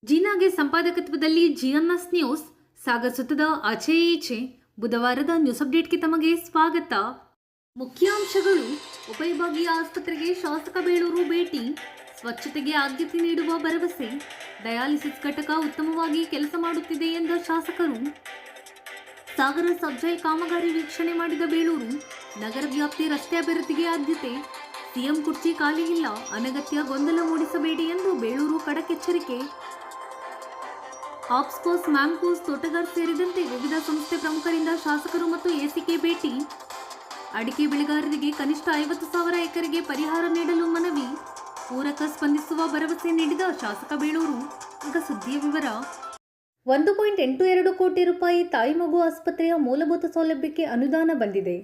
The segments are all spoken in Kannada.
ಜೀನಾಗೆ ಸಂಪಾದಕತ್ವದಲ್ಲಿ ಜಿಎಂಎಸ್ ನ್ಯೂಸ್ ಸಾಗಿಸುತ್ತದೆ ಆಚೆ ಈಚೆ. ಬುಧವಾರದ ನ್ಯೂಸ್ ಅಪ್ಡೇಟ್ಗೆ ತಮಗೆ ಸ್ವಾಗತ. ಮುಖ್ಯಾಂಶಗಳು: ಉಪವಿಭಾಗೀಯ ಆಸ್ಪತ್ರೆಗೆ ಶಾಸಕ ಬೇಳೂರು ಭೇಟಿ, ಸ್ವಚ್ಛತೆಗೆ ಆದ್ಯತೆ ನೀಡುವ ಭರವಸೆ, ಡಯಾಲಿಸಿಸ್ ಘಟಕ ಉತ್ತಮವಾಗಿ ಕೆಲಸ ಮಾಡುತ್ತಿದೆ ಎಂದ ಶಾಸಕರು, ಸಾಗರ ಸಬ್ಜೈಲ್ ಕಾಮಗಾರಿ ವೀಕ್ಷಣೆ ಮಾಡಿದ ಬೇಳೂರು, ನಗರ ವ್ಯಾಪ್ತಿ ರಸ್ತೆ ಅಭಿವೃದ್ಧಿಗೆ ಆದ್ಯತೆ, ಸಿಎಂ ಕುರ್ಚಿ ಖಾಲಿ ಇಲ್ಲ, ಅನಗತ್ಯ ಗೊಂದಲ ಮೂಡಿಸಬೇಡಿ ಎಂದು ಬೇಳೂರು ಖಡಕ್ ಎಚ್ಚರಿಕೆ. ಆಪ್ಸ್ಕೋಸ್, ಮ್ಯಾಮ್ಕೋಸ್, ತೋಟಗಾರ್ ಸೇರಿದಂತೆ ವಿವಿಧ ಸಂಸ್ಥೆ ಪ್ರಮುಖರಿಂದ ಶಾಸಕರು ಮತ್ತು ಎಸಿಕೆ ಭೇಟಿ. ಅಡಿಕೆ ಬೆಳೆಗಾರರಿಗೆ ಕನಿಷ್ಠ 50,000 ಎಕರೆಗೆ ಪರಿಹಾರ ನೀಡಲು ಮನವಿ, ಪೂರಕ ಸ್ಪಂದಿಸುವ ಭರವಸೆ ನೀಡಿದ ಶಾಸಕ ಬೇಳೂರು. ಈಗ ಸುದ್ದಿಯ ವಿವರ. 1.82 ಕೋಟಿ ರೂಪಾಯಿ ತಾಯಿ ಮಗು ಆಸ್ಪತ್ರೆಯ ಮೂಲಭೂತ ಸೌಲಭ್ಯಕ್ಕೆ ಅನುದಾನ ಬಂದಿದೆ.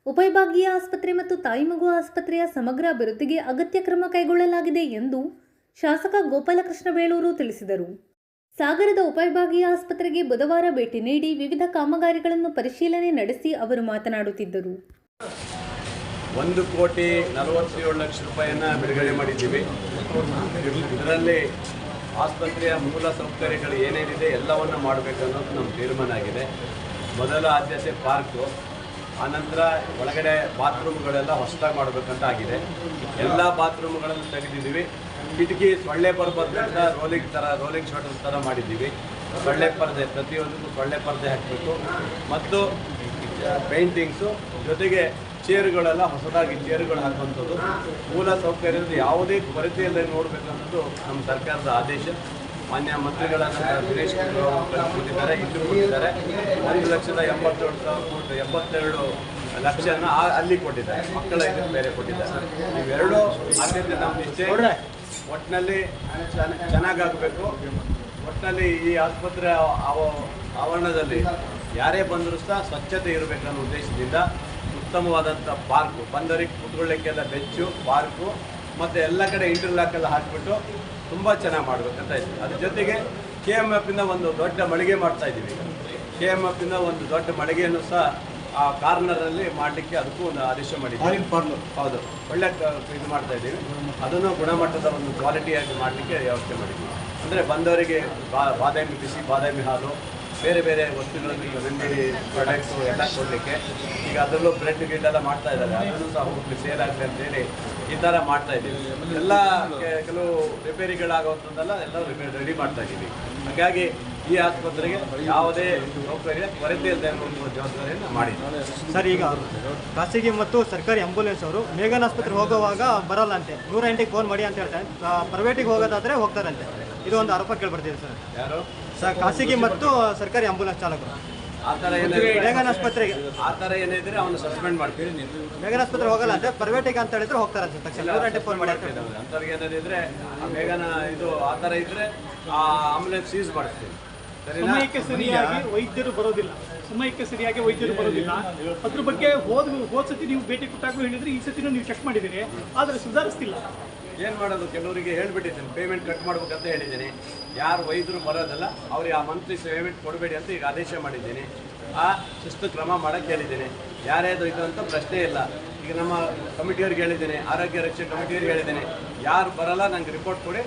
ಉಪವಿಭಾಗೀಯ ಆಸ್ಪತ್ರೆ ಮತ್ತು ತಾಯಿ ಮಗು ಆಸ್ಪತ್ರೆಯ ಸಮಗ್ರ ಅಭಿವೃದ್ಧಿಗೆ ಅಗತ್ಯ ಕ್ರಮ ಕೈಗೊಳ್ಳಲಾಗಿದೆ ಎಂದು ಶಾಸಕ ಗೋಪಾಲಕೃಷ್ಣ ಬೇಳೂರು ತಿಳಿಸಿದರು. ಸಾಗರದ ಉಪವಿಭಾಗೀಯ ಆಸ್ಪತ್ರೆಗೆ ಬುಧವಾರ ಭೇಟಿ ನೀಡಿ ವಿವಿಧ ಕಾಮಗಾರಿಗಳನ್ನು ಪರಿಶೀಲನೆ ನಡೆಸಿ ಅವರು ಮಾತನಾಡುತ್ತಿದ್ದರು. 1,47,00,000 ರೂಪಾಯಿಯನ್ನು ಬಿಡುಗಡೆ ಮಾಡಿದ್ದೀವಿ. ಇದರಲ್ಲಿ ಆಸ್ಪತ್ರೆಯ ಮೂಲ ಸೌಕರ್ಯಗಳು ಏನೇನಿದೆ ಎಲ್ಲವನ್ನು ಮಾಡಬೇಕು ಅನ್ನೋದು ನಮ್ಮ ತೀರ್ಮಾನ ಆಗಿದೆ. ಮೊದಲ ಆದ್ಯತೆ ಪಾರ್ಕು, ಆನಂತರ ಒಳಗಡೆ ಬಾತ್ರೂಮ್ಗಳೆಲ್ಲ ಹೊಸದಾಗಿ ಮಾಡಬೇಕಂತ ಆಗಿದೆ. ಎಲ್ಲ ಬಾತ್ರೂಮ್ಗಳನ್ನು ತೆಗೆದಿದ್ದೀವಿ. ಕಿಟಕಿ ಸೊಳ್ಳೆ ಬರಬಾರ್ದಂತ ರೋಲಿಂಗ್ ಶಟರ್ ಥರ ಮಾಡಿದ್ದೀವಿ. ಸೊಳ್ಳೆ ಪರದೆ, ಪ್ರತಿಯೊಂದಕ್ಕೂ ಸೊಳ್ಳೆ ಪರದೆ ಹಾಕಬೇಕು ಮತ್ತು ಪೇಂಟಿಂಗ್ಸು ಜೊತೆಗೆ ಚೇರುಗಳೆಲ್ಲ ಹೊಸದಾಗಿ ಚೇರುಗಳು ಹಾಕುವಂಥದ್ದು. ಮೂಲ ಸೌಕರ್ಯದ ಯಾವುದೇ ಕೊರತೆ ಇಲ್ಲದೆ ನೋಡಬೇಕನ್ನೋದು ನಮ್ಮ ಸರ್ಕಾರದ ಆದೇಶ. ಮಾನ್ಯ ಮಂತ್ರಿಗಳನ್ನು ದಿನೇಶ್ ಕೊಟ್ಟಿದ್ದಾರೆ, ಇಲ್ಲೂ ಕೊಟ್ಟಿದ್ದಾರೆ. 1,87,000 ಲಕ್ಷನ ಅಲ್ಲಿ ಕೊಟ್ಟಿದ್ದಾರೆ. ಮಕ್ಕಳ ಇದಕ್ಕೆ ಬೇರೆ ಕೊಟ್ಟಿದ್ದಾರೆ. ಇವೆರಡೂ ಆದ್ಯತೆ ನಮ್ದು ಇಷ್ಟೇ. ಒಟ್ಟಿನಲ್ಲಿ ಚೆನ್ನಾಗಾಗಬೇಕು. ಒಟ್ಟಿನಲ್ಲಿ ಈ ಆಸ್ಪತ್ರೆ ಆವರಣದಲ್ಲಿ ಯಾರೇ ಬಂದರೂ ಸಹ ಸ್ವಚ್ಛತೆ ಇರಬೇಕನ್ನೋ ಉದ್ದೇಶದಿಂದ ಉತ್ತಮವಾದಂಥ ಪಾರ್ಕು, ಬಂದವರಿಗೆ ಕೂತ್ಕೊಳ್ಳಿಕ್ಕೆಲ್ಲ ಬೆಂಚು, ಪಾರ್ಕು ಮತ್ತು ಎಲ್ಲ ಕಡೆ ಇಂಟರ್ಲಾಕೆಲ್ಲ ಹಾಕಿಬಿಟ್ಟು ತುಂಬ ಚೆನ್ನಾಗಿ ಮಾಡಬೇಕಂತ ಇತ್ತು. ಅದ್ರ ಜೊತೆಗೆ KMF-ಇಂದ ಒಂದು ದೊಡ್ಡ ಮಳಿಗೆ ಮಾಡ್ತಾಯಿದ್ದೀವಿ. KMF-ಇಂದ ಒಂದು ದೊಡ್ಡ ಮಳಿಗೆಯನ್ನು ಸಹ ಆ ಕಾರ್ನರಲ್ಲಿ ಮಾಡಲಿಕ್ಕೆ ಅದಕ್ಕೂ ಒಂದು ಆದೇಶ ಮಾಡಿದ್ದೀವಿ. ಹೌದು, ಒಳ್ಳೆ ಇದು ಮಾಡ್ತಾಯಿದ್ದೀವಿ. ಅದನ್ನು ಗುಣಮಟ್ಟದ ಒಂದು ಕ್ವಾಲಿಟಿಯಾಗಿ ಮಾಡಲಿಕ್ಕೆ ವ್ಯವಸ್ಥೆ ಮಾಡಿದ್ದೀವಿ. ಅಂದರೆ ಬಂದವರಿಗೆ ಬಾದಾಮಿ, ಬಿಸಿ ಬಾದಾಮಿ ಹಾಲು, ಬೇರೆ ಬೇರೆ ವಸ್ತುಗಳನ್ನು, ಈಗ ನಂದಿನಿ ಪ್ರಾಡಕ್ಟ್ಸು ಎಲ್ಲ ಕೊಡಲಿಕ್ಕೆ. ಈಗ ಅದರಲ್ಲೂ ಬ್ರೆಡ್ ಗಿಡ್ಡೆಲ್ಲ ಮಾಡ್ತಾ ಇದ್ದಾರೆ. ಅದನ್ನು ಸಹ ಹೋಗ್ಲಿ ಸೇಲ್ ಆಗಲಿ ಅಂತೇಳಿ ಈ ಥರ ಮಾಡ್ತಾಯಿದ್ದೀವಿ. ಎಲ್ಲ ಕೆಲವು ರಿಪೇರಿಗಳಾಗುವಂಥದ್ದೆಲ್ಲ ಎಲ್ಲ ರೆಡಿ ಮಾಡ್ತಾಯಿದ್ದೀವಿ. ಹಾಗಾಗಿ ಈ ಆಸ್ಪತ್ರೆಗೆ ಯಾವುದೇ ಸೌಕರ್ಯ ಕೊರತೆ ಇಲ್ಲದೆ ಅನ್ನುವ ಜವಾಬ್ದಾರಿಯನ್ನು ಮಾಡಿದ್ದೀವಿ. ಸರ್, ಈಗ ಖಾಸಗಿ ಮತ್ತು ಸರ್ಕಾರಿ ಆಂಬುಲೆನ್ಸ್ ಅವರು ಮೇಘನ್ ಆಸ್ಪತ್ರೆಗೆ ಹೋಗುವಾಗ ಬರಲ್ಲ ಅಂತೆ, 108ಗೆ ಫೋನ್ ಮಾಡಿ ಅಂತ ಹೇಳ್ತಾರೆ. ಪ್ರೈವೇಟಿಗೆ ಹೋಗೋದಾದರೆ ಹೋಗ್ತಾರಂತೆ. ಇದು ಒಂದು ಆರೋಪ ಕೇಳಿಬರ್ತಿದೆ ಸರ್. ಯಾರು ಸರ್? ಖಾಸಗಿ ಮತ್ತು ಸರ್ಕಾರಿ ಆಂಬುಲೆನ್ಸ್ ಚಾಲಕರು ಆ ಥರ ಏನಿದೆ, ಮೇಘನ್ ಆಸ್ಪತ್ರೆಗೆ ಆ ಥರ ಏನಿದ್ರೆ ಅವನು ಸಸ್ಪೆಂಡ್ ಮಾಡ್ತೀವಿ. ಮೇಘನ್ ಆಸ್ಪತ್ರೆ ಹೋಗಲ್ಲ ಅಂತೆ, ಪ್ರೈವೇಟಿಗೆ ಅಂತ ಹೇಳಿದ್ರೆ ಹೋಗ್ತಾರಂತೆ. ತಕ್ಷಣ 108ಗೆ ಫೋನ್ ಮಾಡಿ ಅಂಥವ್ರಿಗೆ ಏನಾದಿದ್ರೆ ಆ ಮೇಘನ ಇದು ಆ ಥರ ಇದ್ದರೆ ಆ ಆಂಬುಲೆನ್ಸ್ ಸೀಸ್ ಮಾಡ್ತೀವಿ. ಸಮಯಕ್ಕೆ ಸರಿಯಾಗಿ ವೈದ್ಯರು ಬರೋದಿಲ್ಲ. ಅದ್ರ ಬಗ್ಗೆ ಹೋದ ಸತಿ ನೀವು ಭೇಟಿ ಕೊಟ್ಟಾಗಲೂ ಹೇಳಿದ್ರೆ, ಈ ಸತಿನೂ ನೀವು ಚೆಕ್ ಮಾಡಿದ್ದೀರಿ, ಆದರೆ ಸುಧಾರಿಸ್ತಿಲ್ಲ. ಏನು ಮಾಡೋದು, ಕೆಲವರಿಗೆ ಹೇಳ್ಬಿಟ್ಟಿದ್ದೀನಿ ಪೇಮೆಂಟ್ ಕಟ್ ಮಾಡ್ಬೇಕಂತ ಹೇಳಿದ್ದೀನಿ. ಯಾರು ವೈದ್ಯರು ಬರೋದಲ್ಲ ಅವ್ರಿಗೆ ಆ ಮಂತ್ಲಿ ಪೇಮೆಂಟ್ ಕೊಡಬೇಡಿ ಅಂತ ಈಗ ಆದೇಶ ಮಾಡಿದ್ದೀನಿ. ಆ ಶಿಸ್ತು ಕ್ರಮ ಮಾಡೋಕ್ಕೆ ಹೇಳಿದ್ದೀನಿ. ಯಾರ್ಯಾವುದು ಇದು ಅಂತ ಪ್ರಶ್ನೆ ಇಲ್ಲ. ಈಗ ನಮ್ಮ ಕಮಿಟಿಯವ್ರಿಗೆ ಹೇಳಿದ್ದೀನಿ, ಆರೋಗ್ಯ ರಕ್ಷಣೆ ಕಮಿಟಿಯವ್ರಿಗೆ ಹೇಳಿದ್ದೀನಿ, ಯಾರು ಬರಲ್ಲ ನಂಗೆ ರಿಪೋರ್ಟ್ ಕೊಡಿ,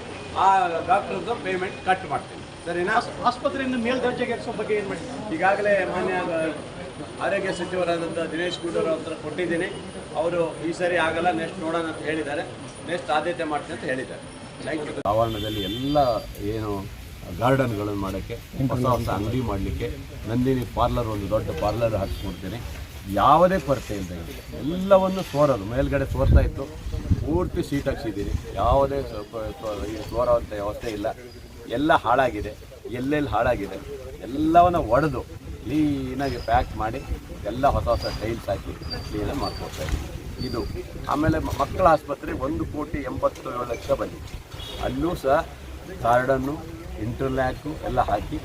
ಆ ಡಾಕ್ಟ್ರದ್ದು ಪೇಮೆಂಟ್ ಕಟ್ ಮಾಡ್ತೀನಿ. ಸರಿನಾ? ಆಸ್ಪತ್ರೆಯಿಂದ ಮೇಲ್ದರ್ಜೆಗೆ ಏರಿಸೋ ಬಗ್ಗೆ ಏನು ಮಾಡಿ? ಈಗಾಗಲೇ ಮಾನ್ಯ ಆರೋಗ್ಯ ಸಚಿವರಾದಂಥ ದಿನೇಶ್ ಗುಂಡೂರಾವ್ ಹತ್ರ ಕೊಟ್ಟಿದ್ದೀನಿ. ಅವರು ಈ ಸರಿ ಆಗಲ್ಲ, ನೆಕ್ಸ್ಟ್ ನೋಡೋಣ ಅಂತ ಹೇಳಿದ್ದಾರೆ. ನೆಕ್ಸ್ಟ್ ಆದ್ಯತೆ ಮಾಡ್ತೀನಿ ಅಂತ ಹೇಳಿದ್ದಾರೆ. ಆವರಣದಲ್ಲಿ ಎಲ್ಲ ಏನು ಗಾರ್ಡನ್ಗಳನ್ನು ಮಾಡೋಕ್ಕೆ, ಹೊಸ ಹೊಸ ಅಂಗಡಿ ಮಾಡಲಿಕ್ಕೆ, ನಂದಿನಿ ಪಾರ್ಲರ್, ಒಂದು ದೊಡ್ಡ ಪಾರ್ಲರ್ ಹಾಕಿಸ್ಕೊಡ್ತೀನಿ. ಯಾವುದೇ ಕೊರತೆ ಇಲ್ಲದೆ ಎಲ್ಲವನ್ನು ಸೋರೋದು, ಮೇಲ್ಗಡೆ ಸೋರ್ತಾ ಇತ್ತು, ಪೂರ್ತಿ ಸೀಟ್ ಹಾಕ್ಸಿದ್ದೀನಿ. ಯಾವುದೇ ಸೋರೋವಂಥ ವ್ಯವಸ್ಥೆ ಇಲ್ಲ. ಎಲ್ಲ ಹಾಳಾಗಿದೆ. ಎಲ್ಲೆಲ್ಲಿ ಹಾಳಾಗಿದೆ ಎಲ್ಲವನ್ನು ಒಡೆದು ಕ್ಲೀನಾಗಿ ಪ್ಯಾಕ್ ಮಾಡಿ ಎಲ್ಲ ಹೊಸ ಹೊಸ ಟೈಲ್ಸ್ ಹಾಕಿ ಕ್ಲೀನಾಗಿ ಮಾಡ್ಕೊಡ್ತಾಯಿದ್ದೀವಿ. ಇದು ಆಮೇಲೆ ಮಕ್ಕಳ ಆಸ್ಪತ್ರೆ 1,87,00,000 ಬಂದಿದೆ. ಅಲ್ಲೂ ಸಹ ಗಾರ್ಡನ್ನು, ಇಂಟರ್ಲ್ಯಾಕು ಎಲ್ಲ ಹಾಕಿ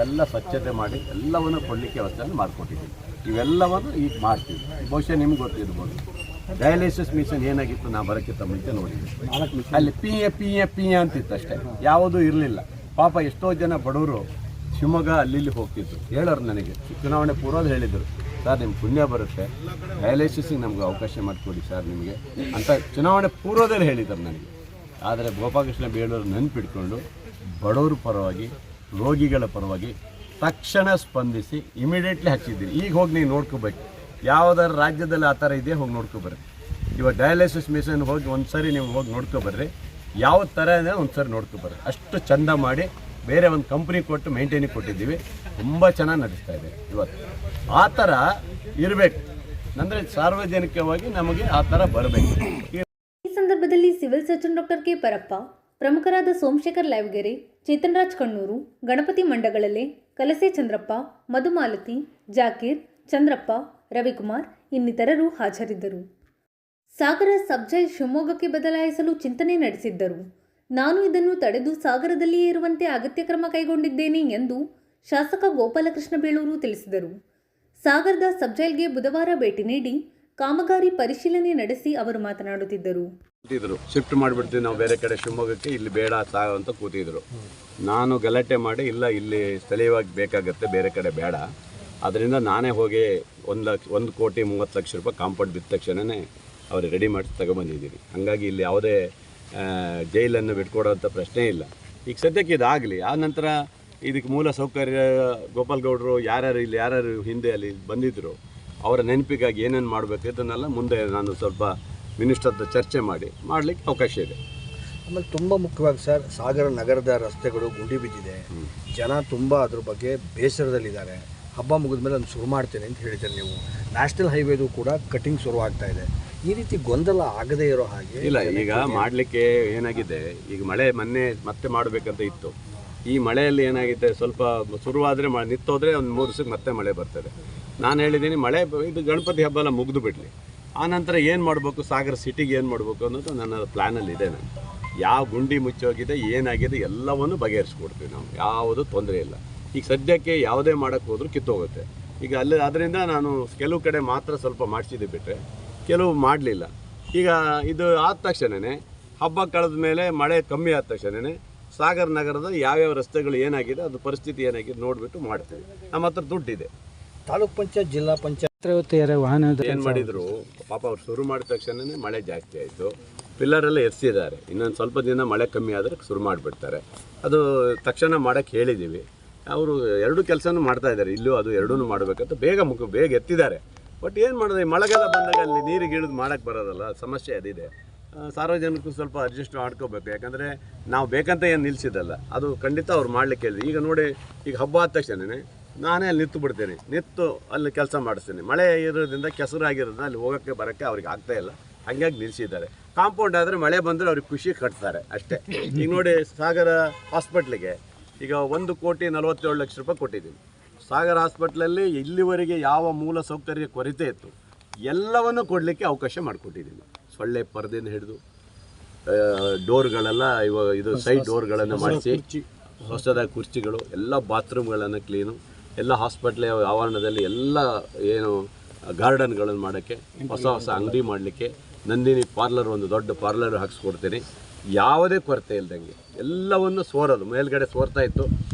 ಎಲ್ಲ ಸ್ವಚ್ಛತೆ ಮಾಡಿ ಎಲ್ಲವನ್ನು ಕೊಡಲಿಕ್ಕೆ ವ್ಯವಸ್ಥೆಯನ್ನು ಮಾಡಿಕೊಟ್ಟಿದ್ದೀವಿ. ಇವೆಲ್ಲವನ್ನು ಈಗ ಮಾಡ್ತೀವಿ. ಬಹುಶಃ ನಿಮ್ಗೆ ಗೊತ್ತಿರ್ಬೋದು, ಡಯಾಲಿಸಿಸ್ ಮಿಷನ್ ಏನಾಗಿತ್ತು ನಾ ಬರೋಕ್ಕಿಂತ ಮುಂಚೆ ನೋಡಿದ್ವಿ. ಅಲ್ಲಿ ಪಿ ಎ ಅಂತಿತ್ತು ಅಷ್ಟೇ, ಯಾವುದೂ ಇರಲಿಲ್ಲ. ಪಾಪ ಎಷ್ಟೋ ಜನ ಬಡವರು ಶಿವಮೊಗ್ಗ ಅಲ್ಲಿ ಹೋಗ್ತಿದ್ರು. ಹೇಳೋರು ನನಗೆ ಚುನಾವಣೆ ಪೂರ್ವದಲ್ಲಿ ಹೇಳಿದರು, ಸರ್ ನಿಮ್ಮ ಪುಣ್ಯ ಬರುತ್ತೆ, ಡಯಾಲಿಸಿಸ್ಗೆ ನಮ್ಗೆ ಅವಕಾಶ ಮಾಡಿಕೊಡಿ ಸರ್ ನಿಮಗೆ ಅಂತ ಚುನಾವಣೆ ಪೂರ್ವದಲ್ಲಿ ಹೇಳಿದ್ದಾರೆ ನನಗೆ. ಆದರೆ ಗೋಪಾಲಕೃಷ್ಣ ಬೇಳೂರು ನೆನಪಿಟ್ಕೊಂಡು ಬಡವರ ಪರವಾಗಿ, ರೋಗಿಗಳ ಪರವಾಗಿ ತಕ್ಷಣ ಸ್ಪಂದಿಸಿ ಇಮಿಡಿಯೇಟ್ಲಿ ಹಚ್ಚಿದ್ದೀರಿ. ಈಗ ಹೋಗಿ ನೀವು ನೋಡ್ಕೋಬೇಕು, ಯಾವುದಾದ್ರು ರಾಜ್ಯದಲ್ಲಿ ಆ ಥರ ಇದೆಯಾ ಹೋಗಿ ನೋಡ್ಕೊಬರ್ರಿ. ಇವಾಗ ಡಯಾಲಿಸಿಸ್ ಮಿಷನ್ ಹೋಗಿ ಒಂದು ಸರಿ ನೀವು ಹೋಗಿ ನೋಡ್ಕೊಬರ್ರಿ, ಯಾವ ಥರ ಇದೆ ಒಂದು ಸರಿ ನೋಡ್ಕೊಬರ್ರಿ. ಅಷ್ಟು ಚಂದ ಮಾಡಿ ಬೇರೆ ಒಂದು ಕಂಪ್ನಿ ಕೊಟ್ಟು ಮೇಂಟೈನಿಂಗ್ ಕೊಟ್ಟಿದ್ದೀವಿ, ತುಂಬ ಚೆನ್ನಾಗಿ ನಡೆಸ್ತಾ ಇದೆ. ಇವತ್ತು ಆ ಥರ ಇರಬೇಕು ಅಂದರೆ ಸಾರ್ವಜನಿಕವಾಗಿ ನಮಗೆ ಆ ಥರ ಬರಬೇಕು. ಈ ಸಂದರ್ಭದಲ್ಲಿ civil surgeon doctor K Parappa, ಪ್ರಮುಖರಾದ ಸೋಮಶೇಖರ್ ಲ್ಯಾವ್ಗೆರೆ, ಚೇತನ್ ರಾಜ್ ಕಣ್ಣೂರು, ಗಣಪತಿ ಮಂಡಗಳಲೆ, ಕಲಸೆ ಚಂದ್ರಪ್ಪ, ಮಧುಮಾಲತಿ, ಜಾಕೀರ್, ಚಂದ್ರಪ್ಪ, ರವಿಕುಮಾರ್ ಇನ್ನಿತರರು ಹಾಜರಿದ್ದರು. ಸಾಗರ ಸಬ್ಜೈಲ್ ಶಿವಮೊಗ್ಗಕ್ಕೆ ಬದಲಾಯಿಸಲು ಚಿಂತನೆ ನಡೆಸಿದ್ದರು. ನಾನು ಇದನ್ನು ತಡೆದು ಸಾಗರದಲ್ಲಿಯೇ ಇರುವಂತೆ ಅಗತ್ಯ ಕ್ರಮ ಕೈಗೊಂಡಿದ್ದೇನೆ ಎಂದು ಶಾಸಕ ಗೋಪಾಲಕೃಷ್ಣ ಬೇಳೂರು ತಿಳಿಸಿದರು. ಸಾಗರದ ಸಬ್ಜೈಲ್ಗೆ ಬುಧವಾರ ಭೇಟಿ ನೀಡಿ ಕಾಮಗಾರಿ ಪರಿಶೀಲನೆ ನಡೆಸಿ ಅವರು ಮಾತನಾಡುತ್ತಿದ್ದರು. ಶಿಫ್ಟ್ ಮಾಡಿಬಿಡ್ತೀವಿ ನಾವು ಬೇರೆ ಕಡೆ ಶಿವಮೊಗ್ಗಕ್ಕೆ, ಇಲ್ಲಿ ಬೇಡ ಅಂತ ಕೂತಿದ್ರು. ನಾನು ಗಲಾಟೆ ಮಾಡಿ ಇಲ್ಲ ಇಲ್ಲಿ ಸ್ಥಳೀಯವಾಗಿ ಬೇಕಾಗತ್ತೆ, ಬೇರೆ ಕಡೆ ಬೇಡ, ಅದರಿಂದ ನಾನೇ ಹೋಗಿ 1,30,30,00,000 ರೂಪಾಯಿ ಕಾಂಪೌಂಡ್ ಬಿದ್ದ ತಕ್ಷಣವೇ ಅವ್ರಿಗೆ ರೆಡಿ ಮಾಡಿ ತಗೊಬಂದಿದ್ದೀನಿ. ಹಾಗಾಗಿ ಇಲ್ಲಿ ಯಾವುದೇ ಜೈಲನ್ನು ಬಿಟ್ಕೊಡೋಂಥ ಪ್ರಶ್ನೆ ಇಲ್ಲ. ಈಗ ಸದ್ಯಕ್ಕೆ ಇದಾಗಲಿ, ಆ ನಂತರ ಇದಕ್ಕೆ ಮೂಲ ಸೌಕರ್ಯ ಗೋಪಾಲ್ ಗೌಡರು ಯಾರ್ಯಾರು ಹಿಂದೆ ಅಲ್ಲಿ ಬಂದಿದ್ದರು ಅವರ ನೆನಪಿಗಾಗಿ ಏನೇನು ಮಾಡಬೇಕು ಇದನ್ನೆಲ್ಲ ಮುಂದೆ ನಾನು ಸ್ವಲ್ಪ ಮಿನಿಸ್ಟರ್ ಹತ್ರ ಚರ್ಚೆ ಮಾಡಲಿಕ್ಕೆ ಅವಕಾಶ ಇದೆ. ಆಮೇಲೆ ತುಂಬ ಮುಖ್ಯವಾಗಿ ಸರ್, ಸಾಗರ ನಗರದ ರಸ್ತೆಗಳು ಗುಂಡಿ ಬಿದ್ದಿದೆ, ಜನ ತುಂಬ ಅದ್ರ ಬಗ್ಗೆ ಬೇಸರದಲ್ಲಿದ್ದಾರೆ. ಹಬ್ಬ ಮುಗಿದ ಮೇಲೆ ಅದನ್ನು ಶುರು ಮಾಡ್ತೇನೆ ಅಂತ ಹೇಳಿದ್ದಾರೆ ನೀವು. ನ್ಯಾಷನಲ್ ಹೈವೇದು ಕೂಡ ಕಟಿಂಗ್ ಶುರುವಾಗ್ತಾ ಇದೆ. ಈ ರೀತಿ ಗೊಂದಲ ಆಗದೇ ಇರೋ ಹಾಗೆ ಇಲ್ಲ. ಈಗ ಮಾಡಲಿಕ್ಕೆ ಏನಾಗಿದೆ, ಈಗ ಮಳೆ ಮತ್ತೆ ಮಾಡಬೇಕಂತ ಇತ್ತು. ಈ ಮಳೆಯಲ್ಲಿ ಏನಾಗಿದೆ, ಸ್ವಲ್ಪ ಶುರುವಾದರೆ ನಿಂತೋದ್ರೆ ಒಂದು 3 ದಿವಸಕ್ಕೆ ಮತ್ತೆ ಮಳೆ ಬರ್ತದೆ. ನಾನು ಹೇಳಿದ್ದೀನಿ ಮಳೆ ಇದು ಗಣಪತಿ ಹಬ್ಬ ಎಲ್ಲ ಮುಗಿದು ಬಿಡಲಿ, ಆನಂತರ ಏನು ಮಾಡಬೇಕು, ಸಾಗರ ಸಿಟಿಗೆ ಏನು ಮಾಡಬೇಕು ಅನ್ನೋದು ನನ್ನ ಪ್ಲ್ಯಾನಲ್ಲಿ ಇದೆ. ನಾನು ಯಾವ ಗುಂಡಿ ಮುಚ್ಚೋಗಿದೆ ಏನಾಗಿದೆ ಎಲ್ಲವನ್ನು ಬಗೆಹರಿಸ್ಕೊಡ್ತೀವಿ ನಾವು, ಯಾವುದು ತೊಂದರೆ ಇಲ್ಲ. ಈಗ ಸದ್ಯಕ್ಕೆ ಯಾವುದೇ ಮಾಡೋಕ್ಕೆ ಹೋದರೂ ಕಿತ್ತೋಗುತ್ತೆ. ಈಗ ಅದರಿಂದ ನಾನು ಕೆಲವು ಕಡೆ ಮಾತ್ರ ಸ್ವಲ್ಪ ಮಾಡಿಸಿದ್ದೆ ಬಿಟ್ಟರೆ ಕೆಲವು ಮಾಡಲಿಲ್ಲ. ಈಗ ಇದು ಆದ ತಕ್ಷಣವೇ ಹಬ್ಬ ಕಳೆದ ಮೇಲೆ ಮಳೆ ಕಮ್ಮಿ ಆದ ತಕ್ಷಣವೇ ಸಾಗರ ನಗರದ ಯಾವ್ಯಾವ ರಸ್ತೆಗಳು ಏನಾಗಿದೆ ಅದು ಪರಿಸ್ಥಿತಿ ಏನಾಗಿದೆ ನೋಡಿಬಿಟ್ಟು ಮಾಡ್ತೀವಿ. ನಮ್ಮ ಹತ್ರ ದುಡ್ಡಿದೆ. ತಾಲೂಕ್ ಪಂಚಾಯತ್, ಜಿಲ್ಲಾ ಪಂಚಾಯತ್ ಏನು ಮಾಡಿದರು ಪಾಪ ಅವ್ರು ಶುರು ಮಾಡಿದ ತಕ್ಷಣವೇ ಮಳೆ ಜಾಸ್ತಿ ಆಯಿತು, ಪಿಲ್ಲರೆಲ್ಲ ಎರ್ಸಿದ್ದಾರೆ. ಇನ್ನೊಂದು ಸ್ವಲ್ಪ ದಿನ ಮಳೆ ಕಮ್ಮಿ ಆದರೆ ಶುರು ಮಾಡಿಬಿಡ್ತಾರೆ. ಅದು ತಕ್ಷಣ ಮಾಡೋಕ್ಕೆ ಹೇಳಿದ್ದೀವಿ. ಅವರು 2 ಕೆಲಸನೂ ಮಾಡ್ತಾಯಿದ್ದಾರೆ, ಇಲ್ಲೂ ಅದು 2 ಮಾಡಬೇಕಂತ ಬೇಗ ಎತ್ತಿದ್ದಾರೆ. ಬಟ್ ಏನು ಮಾಡೋದು, ಮಳೆಗಾಲ ಬಂದಾಗ ಅಲ್ಲಿ ನೀರಿಗೆ ಇಳಿದು ಮಾಡೋಕ್ಕೆ ಬರೋದಲ್ಲ, ಸಮಸ್ಯೆ ಅದಿದೆ. ಸಾರ್ವಜನಿಕರು ಸ್ವಲ್ಪ ಅಡ್ಜಸ್ಟ್ ಮಾಡ್ಕೋಬೇಕು. ಯಾಕಂದರೆ ನಾವು ಬೇಕಂತ ಏನು ನಿಲ್ಲಿಸಿದ್ದಲ್ಲ, ಅದು ಖಂಡಿತ ಅವ್ರು ಮಾಡಲಿಕ್ಕೆ ಹೇಳಿದ್ರು. ಈಗ ನೋಡಿ, ಈಗ ಹಬ್ಬ ಆದ ತಕ್ಷಣವೇ ನಾನೇ ಅಲ್ಲಿ ನಿಂತು ಅಲ್ಲಿ ಕೆಲಸ ಮಾಡಿಸ್ತೇನೆ. ಮಳೆ ಇರೋದ್ರಿಂದ ಕೆಸರಾಗಿರೋದ್ರಿಂದ ಅಲ್ಲಿ ಹೋಗೋಕ್ಕೆ ಬರೋಕ್ಕೆ ಅವ್ರಿಗೆ ಆಗ್ತಾಯಿಲ್ಲ, ಹಾಗಾಗಿ ನಿಲ್ಲಿಸಿದ್ದಾರೆ. ಕಾಂಪೌಂಡ್ ಆದರೆ ಮಳೆ ಬಂದರೆ ಅವ್ರಿಗೆ ಖುಷಿ ಕಟ್ತಾರೆ ಅಷ್ಟೇ. ಈಗ ನೋಡಿ, ಸಾಗರ ಹಾಸ್ಪಿಟ್ಲಿಗೆ ಈಗ 1,47,00,000 ರೂಪಾಯಿ ಕೊಟ್ಟಿದ್ದೀನಿ. ಸಾಗರ ಹಾಸ್ಪಿಟ್ಲಲ್ಲಿ ಇಲ್ಲಿವರೆಗೆ ಯಾವ ಮೂಲ ಸೌಕರ್ಯ ಕೊರತೆ ಇತ್ತು ಎಲ್ಲವನ್ನು ಕೊಡಲಿಕ್ಕೆ ಅವಕಾಶ ಮಾಡಿಕೊಟ್ಟಿದ್ದೀನಿ. ಸೊಳ್ಳೆ ಪರದೆಯಿಂದ ಹಿಡಿದು ಡೋರ್ಗಳೆಲ್ಲ ಇದು ಸೈಡ್ ಡೋರ್ಗಳನ್ನು ಮಾಡಿಸಿ, ಹೊಸದಾಗಿ ಕುರ್ಚಿಗಳು, ಎಲ್ಲ ಬಾತ್ರೂಮ್ಗಳನ್ನು ಕ್ಲೀನು, ಎಲ್ಲ ಹಾಸ್ಪಿಟ್ಲ್ ಆವರಣದಲ್ಲಿ ಎಲ್ಲ ಏನು ಗಾರ್ಡನ್ಗಳನ್ನು ಮಾಡೋಕ್ಕೆ, ಹೊಸ ಅಂಗಡಿ ಮಾಡಲಿಕ್ಕೆ, ನಂದಿನಿ ಪಾರ್ಲರ್ ಒಂದು ದೊಡ್ಡ ಪಾರ್ಲರ್ ಹಾಕ್ಸ್ಕೊಡ್ತೀನಿ. ಯಾವುದೇ ಕೊರತೆ ಇಲ್ದಂಗೆ ಎಲ್ಲವನ್ನು ಸೋರೋದು, ಮೇಲ್ಗಡೆ ಸೋರ್ತಾ ಇತ್ತು,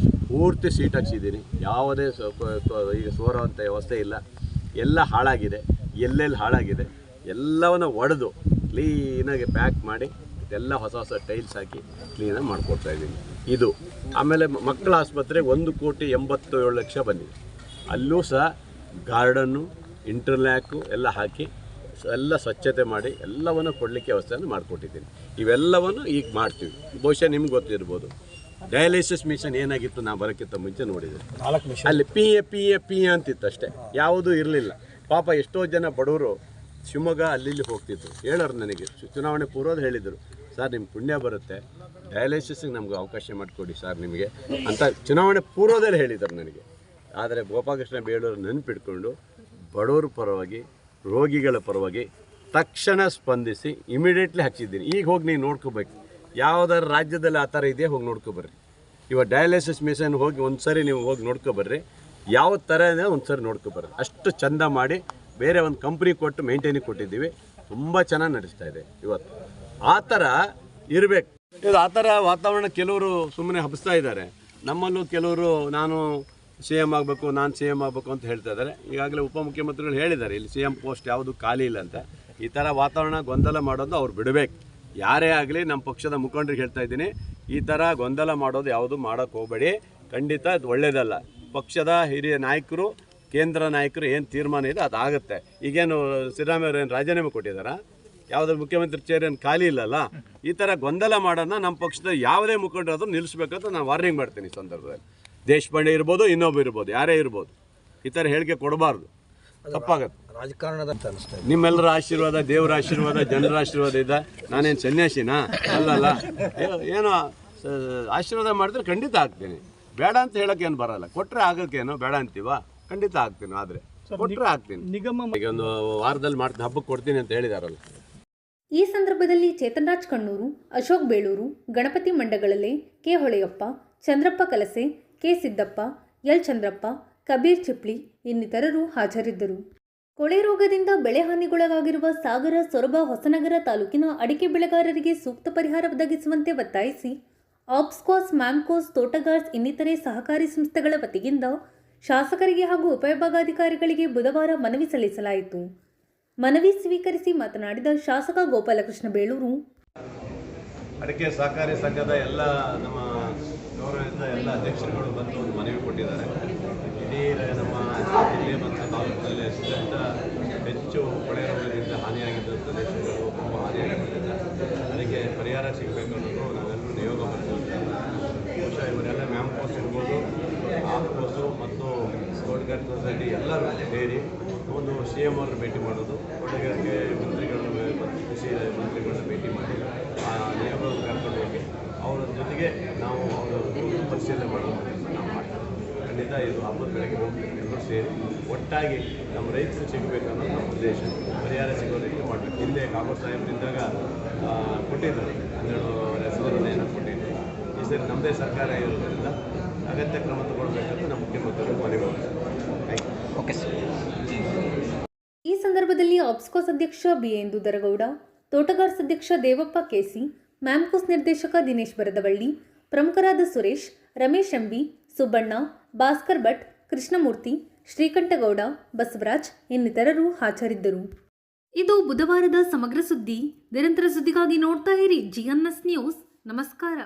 ಪೂರ್ತಿ ಸೀಟ್ ಹಾಕ್ಸಿದ್ದೀನಿ. ಯಾವುದೇ ಈಗ ಸೋರೋವಂಥ ವ್ಯವಸ್ಥೆ ಇಲ್ಲ. ಎಲ್ಲ ಹಾಳಾಗಿದೆ, ಎಲ್ಲೆಲ್ಲಿ ಹಾಳಾಗಿದೆ ಎಲ್ಲವನ್ನು ಒಡೆದು ಕ್ಲೀನಾಗಿ ಪ್ಯಾಕ್ ಮಾಡಿ ಎಲ್ಲ ಹೊಸ ಟೈಲ್ಸ್ ಹಾಕಿ ಕ್ಲೀನಾಗಿ ಮಾಡಿಕೊಡ್ತಾಯಿದ್ದೀನಿ. ಇದು ಆಮೇಲೆ ಮಕ್ಕಳ ಆಸ್ಪತ್ರೆಗೆ 1,87,00,000 ಬಂದಿದೆ. ಅಲ್ಲೂ ಸಹ ಗಾರ್ಡನ್ನು, ಇಂಟರ್ಲ್ಯಾಕು ಎಲ್ಲ ಹಾಕಿ ಎಲ್ಲ ಸ್ವಚ್ಛತೆ ಮಾಡಿ ಎಲ್ಲವನ್ನು ಕೊಡಲಿಕ್ಕೆ ವ್ಯವಸ್ಥೆಯನ್ನು ಮಾಡಿಕೊಟ್ಟಿದ್ದೀನಿ. ಇವೆಲ್ಲವನ್ನು ಈಗ ಮಾಡ್ತೀವಿ. ಬಹುಶಃ ನಿಮ್ಗೆ ಗೊತ್ತಿರ್ಬೋದು, ಡಯಾಲಿಸಿಸ್ ಮಿಷನ್ ಏನಾಗಿತ್ತು ನಾವು ಬರೋಕ್ಕಿಂತ ಮುಂಚೆ ನೋಡಿದೆ. ಅಲ್ಲಿ ಪಿ ಎ ಅಂತಿತ್ತು ಅಷ್ಟೇ, ಯಾವುದೂ ಇರಲಿಲ್ಲ. ಪಾಪ ಎಷ್ಟೋ ಜನ ಬಡವರು ಶಿವಮೊಗ್ಗ ಅಲ್ಲಿ ಹೋಗ್ತಿದ್ರು. ಹೇಳೋರು ನನಗೆ ಚುನಾವಣೆ ಪೂರ್ವದ ಹೇಳಿದರು, ಸರ್ ನಿಮ್ಮ ಪುಣ್ಯ ಬರುತ್ತೆ, ಡಯಾಲಿಸಿಸ್ಗೆ ನಮ್ಗೆ ಅವಕಾಶ ಮಾಡಿಕೊಡಿ ಸರ್ ನಿಮಗೆ ಅಂತ ಚುನಾವಣೆ ಪೂರ್ವದಲ್ಲಿ ಹೇಳಿದರು ನನಗೆ. ಆದರೆ ಗೋಪಾಲಕೃಷ್ಣ ಬೇಳೂರು ನೆನಪಿಟ್ಕೊಂಡು ಬಡವರ ಪರವಾಗಿ, ರೋಗಿಗಳ ಪರವಾಗಿ ತಕ್ಷಣ ಸ್ಪಂದಿಸಿ ಇಮಿಡಿಯೇಟ್ಲಿ ಹಚ್ಚಿದ್ದೀನಿ. ಈಗ ಹೋಗಿ ನೀವು ನೋಡ್ಕೋಬೇಕು, ಯಾವುದಾದ್ರು ರಾಜ್ಯದಲ್ಲಿ ಆ ಥರ ಇದೆಯಾ ಹೋಗಿ ನೋಡ್ಕೊಬರ್ರಿ. ಇವಾಗ ಡಯಾಲಿಸಿಸ್ ಮಿಷನ್ ಹೋಗಿ ಒಂದು ಸರಿ ನೀವು ಹೋಗಿ ನೋಡ್ಕೊಬರ್ರಿ, ಯಾವ ಥರ ಇದೆ ಒಂದು ಸರಿ ನೋಡ್ಕೊಬರ್ರಿ. ಅಷ್ಟು ಚಂದ ಮಾಡಿ ಬೇರೆ ಒಂದು ಕಂಪ್ನಿ ಕೊಟ್ಟು ಮೇಂಟೈನಿಂಗ್ ಕೊಟ್ಟಿದ್ದೀವಿ, ತುಂಬ ಚೆನ್ನಾಗಿ ನಡೆಸ್ತಾ ಇದೆ. ಇವತ್ತು ಆ ಥರ ಇರಬೇಕು. ಇದು ಆ ಥರ ವಾತಾವರಣ ಕೆಲವರು ಸುಮ್ಮನೆ ಹಬ್ಬಿಸ್ತಾ ಇದ್ದಾರೆ. ನಮ್ಮಲ್ಲೂ ಕೆಲವರು ನಾನು ಸಿ ಎಮ್ ಆಗಬೇಕು, ನಾನು ಸಿ ಎಮ್ ಆಗಬೇಕು ಅಂತ ಹೇಳ್ತಾ ಇದ್ದಾರೆ. ಈಗಾಗಲೇ ಉಪಮುಖ್ಯಮಂತ್ರಿಗಳು ಹೇಳಿದ್ದಾರೆ ಇಲ್ಲಿ ಸಿ ಎಮ್ ಪೋಸ್ಟ್ ಯಾವುದು ಖಾಲಿ ಇಲ್ಲ ಅಂತ. ಈ ಥರ ವಾತಾವರಣ ಗೊಂದಲ ಮಾಡೋದು ಅವ್ರು ಬಿಡಬೇಕು. ಯಾರೇ ಆಗಲಿ ನಮ್ಮ ಪಕ್ಷದ ಮುಖಂಡರಿಗೆ ಹೇಳ್ತಾ ಇದ್ದೀನಿ, ಈ ಥರ ಗೊಂದಲ ಮಾಡೋದು ಯಾವುದು ಮಾಡೋಕ್ಕೆ ಹೋಗಬೇಡಿ. ಖಂಡಿತ ಅದು ಒಳ್ಳೆಯದಲ್ಲ. ಪಕ್ಷದ ಹಿರಿಯ ನಾಯಕರು, ಕೇಂದ್ರ ನಾಯಕರು ಏನು ತೀರ್ಮಾನ ಇದೆ ಅದಾಗುತ್ತೆ. ಈಗೇನು ಸಿದ್ದರಾಮಯ್ಯ ಅವರು ಏನು ರಾಜೀನಾಮೆ ಕೊಟ್ಟಿದ್ದಾರಾ? ಯಾವುದೇ ಮುಖ್ಯಮಂತ್ರಿ ಚೇರ್ ಏನು ಖಾಲಿ ಇಲ್ಲಲ್ಲ. ಈ ಥರ ಗೊಂದಲ ಮಾಡೋಣ ನಮ್ಮ ಪಕ್ಷದ ಯಾವುದೇ ಮುಖಂಡರಾದ್ರೂ ನಿಲ್ಲಿಸ್ಬೇಕಂತ ನಾನು ವಾರ್ನಿಂಗ್ ಮಾಡ್ತೀನಿ. ಈ ಸಂದರ್ಭದಲ್ಲಿ ದೇಶಪಾಂಡೆ ಇರ್ಬೋದು, ಇನ್ನೊಬ್ಬ ಇರ್ಬೋದು, ಯಾರೇ ಇರ್ಬೋದು, ಈ ಥರ ಹೇಳಿಕೆ ಕೊಡಬಾರ್ದು, ತಪ್ಪಾಗತ್ತೆ. ರಾಜಕಾರಣದ ಅಂತ ಅನಿಸ್ತಾ ಇದೆ. ನಿಮ್ಮೆಲ್ಲರ ಆಶೀರ್ವಾದ, ದೇವರ ಆಶೀರ್ವಾದ, ಜನರ ಆಶೀರ್ವಾದ ಇದೆ. ನಾನೇನು ಸನ್ಯಾಸಿನಾ? ಅಲ್ಲಲ್ಲ. ಏನೋ ಆಶೀರ್ವಾದ ಮಾಡಿದ್ರೆ ಖಂಡಿತ ಆಗ್ತೀನಿ. ಬೇಡ ಅಂತ ಹೇಳೋಕೆ ಏನು ಬರಲ್ಲ. ಕೊಟ್ಟರೆ ಆಗೋಕ್ಕೇನೋ ಬೇಡ ಅಂತೀವ? ಖಂಡಿತ ಆಗ್ತೀನಿ. ಆದರೆ ಕೊಟ್ಟರೆ ಆಗ್ತೀನಿ. ಈಗ ಒಂದು ವಾರದಲ್ಲಿ ಮಾಡ್ತೀನಿ, ಹಬ್ಬಕ್ಕೆ ಕೊಡ್ತೀನಿ ಅಂತ ಹೇಳಿದಾರಲ್ಲ. ಈ ಸಂದರ್ಭದಲ್ಲಿ Chetan Raj Kannur, Ashok Belur, Ganapathi Mandagalale, K Holeyappa, Chandrappa Kalase, K Siddappa, L Chandrappa, Kabir Chipli ಇನ್ನಿತರರು ಹಾಜರಿದ್ದರು. ಕೊಳೆ ರೋಗದಿಂದ ಬೆಳೆ ಹಾನಿಗೊಳಗಾಗಿರುವ ಸಾಗರ, ಸೊರಬ, ಹೊಸನಗರ ತಾಲೂಕಿನ ಅಡಿಕೆ ಬೆಳೆಗಾರರಿಗೆ ಸೂಕ್ತ ಪರಿಹಾರ ಒದಗಿಸುವಂತೆ ಒತ್ತಾಯಿಸಿ ಆಪ್ಸ್ಕಾಸ್, ಮ್ಯಾಮ್ಕೋಸ್, ತೋಟಗಾರ್ಸ್ ಇನ್ನಿತರೆ ಸಹಕಾರಿ ಸಂಸ್ಥೆಗಳ ವತಿಯಿಂದ ಶಾಸಕರಿಗೆ ಹಾಗೂ ಉಪವಿಭಾಗಾಧಿಕಾರಿಗಳಿಗೆ ಬುಧವಾರ ಮನವಿ ಸಲ್ಲಿಸಲಾಯಿತು. ಮನವಿ ಸ್ವೀಕರಿಸಿ ಮಾತನಾಡಿದ ಶಾಸಕ ಗೋಪಾಲಕೃಷ್ಣ ಬೇಳೂರು, ಅಡಿಕೆ ಸಹಕಾರಿ ಸಂಘದ ಎಲ್ಲ ನಮ್ಮ ಗೌರವಿತ ಎಲ್ಲ ಅಧ್ಯಕ್ಷರುಗಳು ಬಂದು ಒಂದು ಮನವಿ ಕೊಟ್ಟಿದ್ದಾರೆ. ಇಡೀ ನಮ್ಮ ಜಿಲ್ಲೆ ಮತ್ತು ತಾಲೂಕಿನಲ್ಲಿ ಅತ್ಯಂತ ಹೆಚ್ಚು ಕೊಳೆ ರೋಗದಿಂದ ಹಾನಿಯಾಗಿದ್ದ ಪ್ರದೇಶಗಳು ತುಂಬ ಹಾನಿಯಾಗಿದ್ದರಿಂದ ಅದಕ್ಕೆ ಪರಿಹಾರ ಸಿಗಬೇಕು ಅನ್ನೋದು ನಾವೆಲ್ಲರೂ ನಿಯೋಗ ಬರ್ತಿದ್ದೇವೆ. ಬಹುಶಃ ಇವರೆಲ್ಲ ಮ್ಯಾಮ್ಕೋಸ್ ಇರ್ಬೋದು, ಆಪ್ಕೋಸು ಮತ್ತು ತೋಟಗಾರಿಕೆ ಸೊಸೈಟಿ ಎಲ್ಲರೂ ಸೇರಿ ಒಂದು ಸಿ ಎಮ್ ಅವ್ರನ್ನ ಭೇಟಿ ಮಾಡೋದು, ತೋಟಗಾರಿಕೆ ಮಂತ್ರಿಗಳನ್ನ ಮತ್ತು ಕೃಷಿ ಮಂತ್ರಿಗಳನ್ನ ಭೇಟಿ ಮಾಡಿ ಆ ನಿಯೋಗವನ್ನು ಕರ್ಕೊಂಡು ಹೋಗಿ ಅವರ ಜೊತೆಗೆ ನಾವು ಅವರು ಪರಿಶೀಲನೆ ಮಾಡೋದು ನಾವು ಮಾಡ್ತೀವಿ. ಖಂಡಿತ ಇದು ಹಬ್ಬದ ಬೆಳಗ್ಗೆ ಹೋಗ್ತೀವಿ. ಎಲ್ಲರೂ ಸೇರಿ ಒಟ್ಟಾಗಿ ನಮ್ಮ ರೈತರು ಸಿಗಬೇಕು ಅನ್ನೋದು ನಮ್ಮ ಉದ್ದೇಶ. ಪರಿಹಾರ ಸಿಗೋ ರೀತಿ ಮಾಡಬೇಕು. ಹಿಂದೆ ಕಾಗೋಡು ಸಾಹೇಬರಿದ್ದಾಗ ಕೊಟ್ಟಿದ್ದಾರೆ, 12 ಸುಧಾರಣೆಯನ್ನು ಕೊಟ್ಟಿದ್ದು. ಈ ಸರಿ ನಮ್ಮದೇ ಸರ್ಕಾರ ಇರೋದರಿಂದ ಅಗತ್ಯ ಕ್ರಮ ತಗೊಳ್ಬೇಕಂತ ನಮ್ಮ ಮುಖ್ಯಮಂತ್ರಿಗಳು ಮನವಿ ಮಾಡ್ತಾರೆ. Okay sir. ಈ ಸಂದರ್ಭದಲ್ಲಿ ಆಪ್ಸ್ಕಾಸ್ ಅಧ್ಯಕ್ಷ ಬಿಎಂದು ದರಗೌಡ, ತೋಟಗಾರ್ಸ್ ಅಧ್ಯಕ್ಷ ದೇವಪ್ಪ ಕೆಸಿ, ಮ್ಯಾಮ್ಕೋಸ್ ನಿರ್ದೇಶಕ ದಿನೇಶ್ ಬರದವಳ್ಳಿ, ಪ್ರಮುಖರಾದ ಸುರೇಶ್, ರಮೇಶ್ ಎಂಬಿ, ಸುಬ್ಬಣ್ಣ, ಭಾಸ್ಕರ್ ಭಟ್, ಕೃಷ್ಣಮೂರ್ತಿ, ಶ್ರೀಕಂಠಗೌಡ, ಬಸವರಾಜ್ ಇನ್ನಿತರರು ಹಾಜರಿದ್ದರು. ಇದು ಬುಧವಾರದ ಸಮಗ್ರ ಸುದ್ದಿ. ನಿರಂತರ ಸುದ್ದಿಗಾಗಿ ನೋಡ್ತಾ ಇರಿ GNS ನ್ಯೂಸ್. ನಮಸ್ಕಾರ.